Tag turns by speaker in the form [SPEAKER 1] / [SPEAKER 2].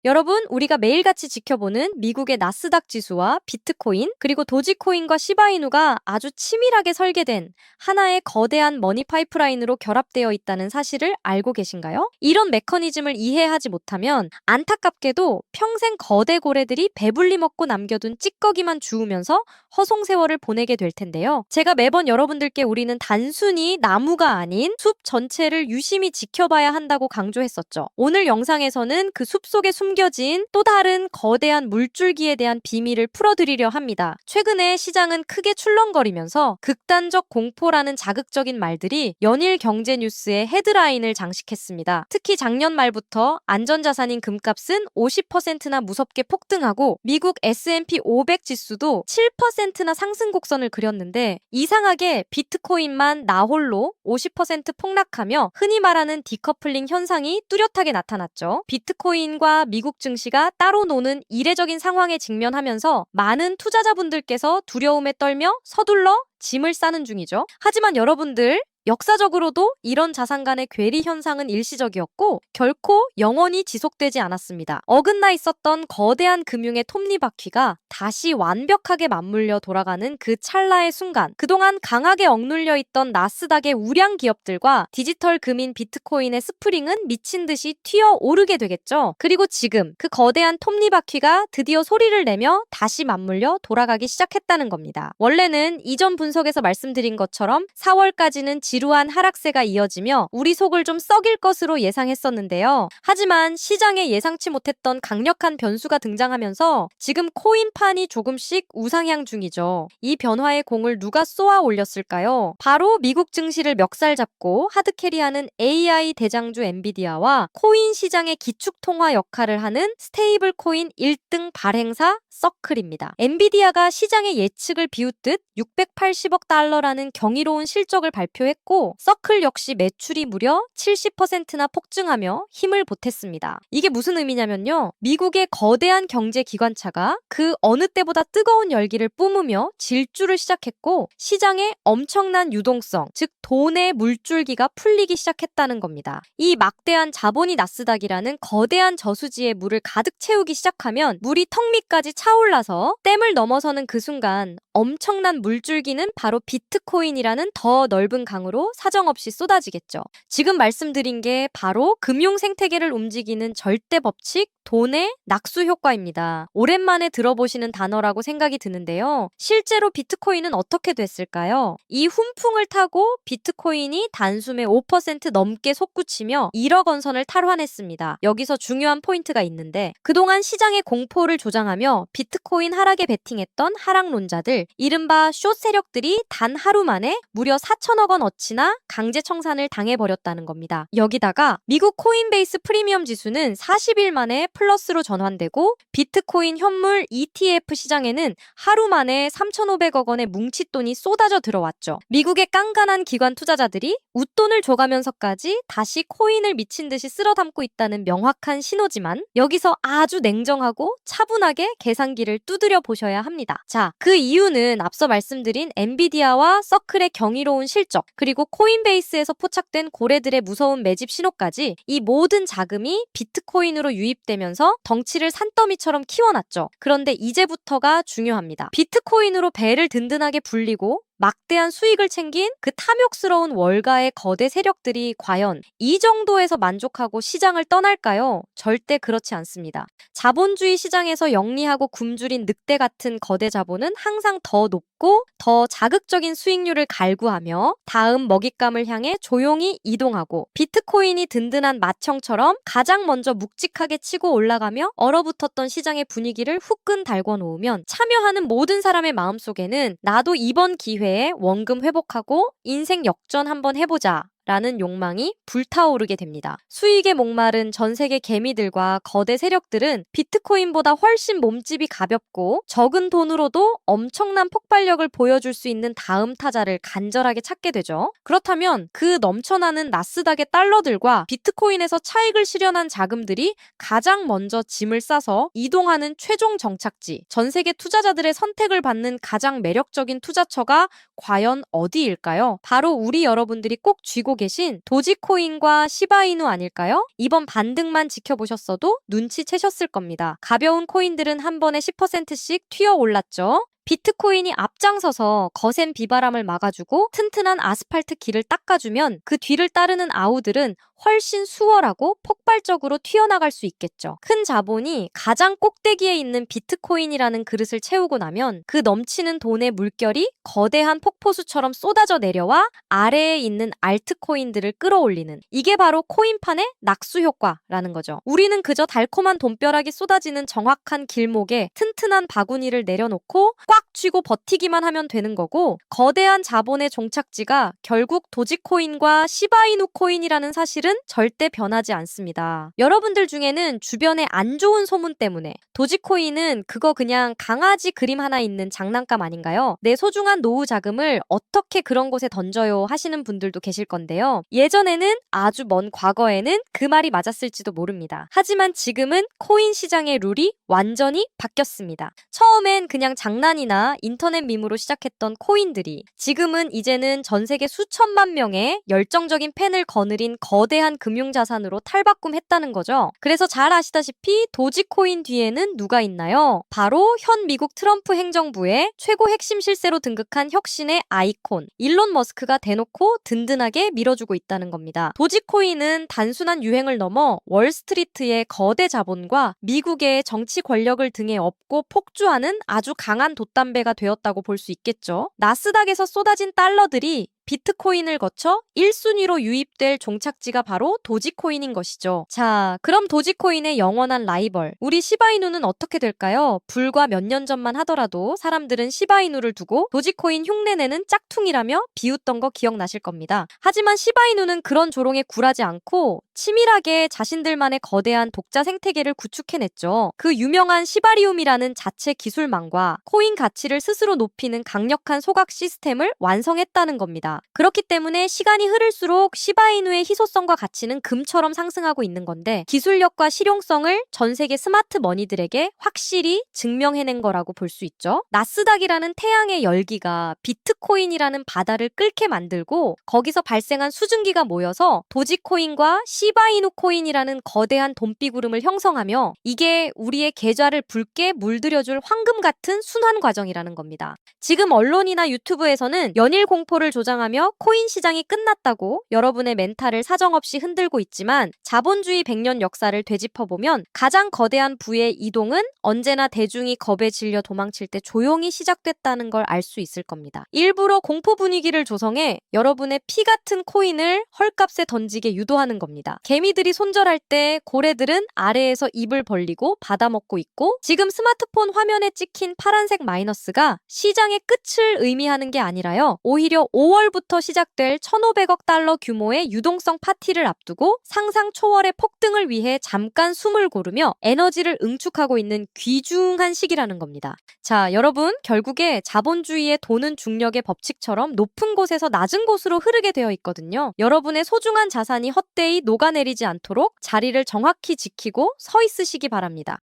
[SPEAKER 1] 여러분, 우리가 매일같이 지켜보는 미국의 나스닥 지수와 비트코인, 그리고 도지코인과 시바이누가 아주 치밀하게 설계된 하나의 거대한 머니 파이프라인으로 결합되어 있다는 사실을 알고 계신가요? 이런 메커니즘을 이해하지 못하면 안타깝게도 평생 거대 고래들이 배불리 먹고 남겨둔 찌꺼기만 주우면서 허송세월을 보내게 될 텐데요. 제가 매번 여러분들께 우리는 단순히 나무가 아닌 숲 전체를 유심히 지켜봐야 한다고 강조했었죠. 오늘 영상에서는 그 숲 속에 숨겨진 또 다른 거대한 물줄기에 대한 비밀을 풀어드리려 합니다. 최근에 시장은 크게 출렁거리면서 극단적 공포라는 자극적인 말들이 연일 경제 뉴스의 헤드라인을 장식했습니다. 특히 작년 말부터 안전자산인 금값은 50%나 무섭게 폭등하고 미국 S&P 500 지수도 7%나 상승 곡선을 그렸는데 이상하게 비트코인만 나홀로 50% 폭락하며 흔히 말하는 디커플링 현상이 뚜렷하게 나타났죠. 비트코인과 미국 증시가 따로 노는 이례적인 상황에 직면하면서 많은 투자자분들께서 두려움에 떨며 서둘러 짐을 싸는 중이죠. 하지만 여러분들, 역사적으로도 이런 자산 간의 괴리 현상은 일시적이었고 결코 영원히 지속되지 않았습니다. 어긋나 있었던 거대한 금융의 톱니바퀴가 다시 완벽하게 맞물려 돌아가는 그 찰나의 순간, 그동안 강하게 억눌려 있던 나스닥의 우량 기업들과 디지털 금인 비트코인의 스프링은 미친 듯이 튀어 오르게 되겠죠. 그리고 지금 그 거대한 톱니바퀴가 드디어 소리를 내며 다시 맞물려 돌아가기 시작했다는 겁니다. 원래는 이전 분석에서 말씀드린 것처럼 4월까지는 지루한 하락세가 이어지며 우리 속을 좀 썩일 것으로 예상했었는데요. 하지만 시장에 예상치 못했던 강력한 변수가 등장하면서 지금 코인판이 조금씩 우상향 중이죠. 이 변화의 공을 누가 쏘아 올렸을까요? 바로 미국 증시를 멱살 잡고 하드캐리하는 AI 대장주 엔비디아와 코인 시장의 기축통화 역할을 하는 스테이블 코인 1등 발행사 서클입니다. 엔비디아가 시장의 예측을 비웃듯 680억 달러라는 경이로운 실적을 발표했고 서클 역시 매출이 무려 70%나 폭증하며 힘을 보탰습니다. 이게 무슨 의미냐면요. 미국의 거대한 경제 기관차가 그 어느 때보다 뜨거운 열기를 뿜으며 질주를 시작했고 시장에 엄청난 유동성, 즉 돈의 물줄기가 풀리기 시작했다는 겁니다. 이 막대한 자본이 나스닥이라는 거대한 저수지에 물을 가득 채우기 시작하면 물이 턱 밑까지 차올라서 댐을 넘어서는 그 순간 엄청난 물줄기는 바로 비트코인이라는 더 넓은 강으로 사정없이 쏟아지겠죠. 지금 말씀드린 게 바로 금융 생태계를 움직이는 절대 법칙, 돈의 낙수 효과입니다. 오랜만에 들어보시는 단어라고 생각이 드는데요. 실제로 비트코인은 어떻게 됐을까요? 이 훈풍을 타고 비트코인이 단숨에 5% 넘게 솟구치며 1억 원선을 탈환했습니다. 여기서 중요한 포인트가 있는데 그동안 시장의 공포를 조장하며 비트코인 하락에 베팅했던 하락론자들, 이른바 숏 세력들이 단 하루 만에 무려 4천억 원 어치나 강제 청산을 당해버렸다는 겁니다. 여기다가 미국 코인베이스 프리미엄 지수는 40일 만에 플러스로 전환되고 비트코인 현물 ETF 시장에는 하루 만에 3,500억 원의 뭉칫돈이 쏟아져 들어왔죠. 미국의 깐깐한 기관 투자자들이 웃돈을 줘가면서까지 다시 코인을 미친 듯이 쓸어 담고 있다는 명확한 신호지만 여기서 아주 냉정하고 차분하게 계산기를 두드려 보셔야 합니다. 자, 그 이유는 앞서 말씀드린 엔비디아와 서클의 경이로운 실적, 그리고 코인베이스에서 포착된 고래들의 무서운 매집 신호까지 이 모든 자금이 비트코인으로 유입되면서 덩치를 산더미처럼 키워놨죠. 그런데 이제부터가 중요합니다. 비트코인으로 배를 든든하게 불리고 막대한 수익을 챙긴 그 탐욕스러운 월가의 거대 세력들이 과연 이 정도에서 만족하고 시장을 떠날까요? 절대 그렇지 않습니다. 자본주의 시장에서 영리하고 굶주린 늑대 같은 거대 자본은 항상 더 높고 더 자극적인 수익률을 갈구하며 다음 먹잇감을 향해 조용히 이동하고 비트코인이 든든한 맏형처럼 가장 먼저 묵직하게 치고 올라가며 얼어붙었던 시장의 분위기를 후끈 달궈 놓으면 참여하는 모든 사람의 마음속에는 나도 이번 기회에 원금 회복하고 인생 역전 한번 해보자 라는 욕망이 불타오르게 됩니다. 수익에 목마른 전 세계 개미들과 거대 세력들은 비트코인보다 훨씬 몸집이 가볍고 적은 돈으로도 엄청난 폭발력을 보여줄 수 있는 다음 타자를 간절하게 찾게 되죠. 그렇다면 그 넘쳐나는 나스닥의 달러들과 비트코인에서 차익을 실현한 자금들이 가장 먼저 짐을 싸서 이동하는 최종 정착지, 전 세계 투자자들의 선택을 받는 가장 매력적인 투자처가 과연 어디일까요? 바로 우리 여러분들이 꼭 쥐고 계신 도지코인과 시바이누 아닐까요? 이번 반등만 지켜보셨어도 눈치채셨을 겁니다. 가벼운 코인들은 한 번에 10%씩 튀어 올랐죠. 비트코인이 앞장서서 거센 비바람을 막아주고 튼튼한 아스팔트 길을 닦아주면 그 뒤를 따르는 아우들은 훨씬 수월하고 폭발적으로 튀어나갈 수 있겠죠. 큰 자본이 가장 꼭대기에 있는 비트코인이라는 그릇을 채우고 나면 그 넘치는 돈의 물결이 거대한 폭포수처럼 쏟아져 내려와 아래에 있는 알트코인들을 끌어올리는, 이게 바로 코인판의 낙수 효과라는 거죠. 우리는 그저 달콤한 돈벼락이 쏟아지는 정확한 길목에 튼튼한 바구니를 내려놓고 꽉 쥐고 버티기만 하면 되는 거고, 거대한 자본의 종착지가 결국 도지코인과 시바이누 코인이라는 사실은 절대 변하지 않습니다. 여러분들 중에는 주변에 안 좋은 소문 때문에 도지코인은 그거 그냥 강아지 그림 하나 있는 장난감 아닌가요? 내 소중한 노후 자금을 어떻게 그런 곳에 던져요 하시는 분들도 계실 건데요. 예전에는, 아주 먼 과거에는 그 말이 맞았을지도 모릅니다. 하지만 지금은 코인 시장의 룰이 완전히 바뀌었습니다. 처음엔 그냥 장난이나 인터넷 밈으로 시작했던 코인들이 지금은 이제는 전 세계 수천만 명의 열정적인 팬을 거느린 거대한 금융자산으로 탈바꿈했다는 거죠. 그래서 잘 아시다시피 도지코인 뒤에는 누가 있나요? 바로 현 미국 트럼프 행정부의 최고 핵심 실세로 등극한 혁신의 아이콘 일론 머스크가 대놓고 든든하게 밀어주고 있다는 겁니다. 도지코인은 단순한 유행을 넘어 월스트리트의 거대 자본과 미국의 정치 권력을 등에 업고 폭주하는 아주 강한 돛담배가 되었다고 볼 수 있겠죠. 나스닥에서 쏟아진 달러들이 비트코인을 거쳐 1순위로 유입될 종착지가 바로 도지코인인 것이죠. 자, 그럼 도지코인의 영원한 라이벌, 우리 시바이누는 어떻게 될까요? 불과 몇 년 전만 하더라도 사람들은 시바이누를 두고 도지코인 흉내내는 짝퉁이라며 비웃던 거 기억나실 겁니다. 하지만 시바이누는 그런 조롱에 굴하지 않고 치밀하게 자신들만의 거대한 독자 생태계를 구축해냈죠. 그 유명한 시바리움이라는 자체 기술망과 코인 가치를 스스로 높이는 강력한 소각 시스템을 완성했다는 겁니다. 그렇기 때문에 시간이 흐를수록 시바이누의 희소성과 가치는 금처럼 상승하고 있는 건데, 기술력과 실용성을 전 세계 스마트 머니들에게 확실히 증명해낸 거라고 볼 수 있죠. 나스닥이라는 태양의 열기가 비트코인이라는 바다를 끓게 만들고 거기서 발생한 수증기가 모여서 도지코인과 시바이누 코인이라는 거대한 돈비구름을 형성하며, 이게 우리의 계좌를 붉게 물들여줄 황금 같은 순환 과정이라는 겁니다. 지금 언론이나 유튜브에서는 연일 공포를 조장하며 코인 시장이 끝났다고 여러분의 멘탈을 사정없이 흔들고 있지만, 자본주의 100년 역사를 되짚어보면 가장 거대한 부의 이동은 언제나 대중이 겁에 질려 도망칠 때 조용히 시작됐다는 걸 알 수 있을 겁니다. 일부러 공포 분위기를 조성해 여러분의 피 같은 코인을 헐값에 던지게 유도하는 겁니다. 개미들이 손절할 때 고래들은 아래에서 입을 벌리고 받아먹고 있고, 지금 스마트폰 화면에 찍힌 파란색 마이너스가 시장의 끝을 의미하는 게 아니라요, 오히려 5월부터 시작될 1,500억 달러 규모의 유동성 파티를 앞두고 상상 초월의 폭등을 위해 잠깐 숨을 고르며 에너지를 응축하고 있는 귀중한 시기라는 겁니다. 자, 여러분, 결국에 자본주의의 돈은 중력의 법칙처럼 높은 곳에서 낮은 곳으로 흐르게 되어 있거든요. 여러분의 소중한 자산이 헛되이 녹아내리지 않도록 자리를 정확히 지키고 서 있으시기 바랍니다.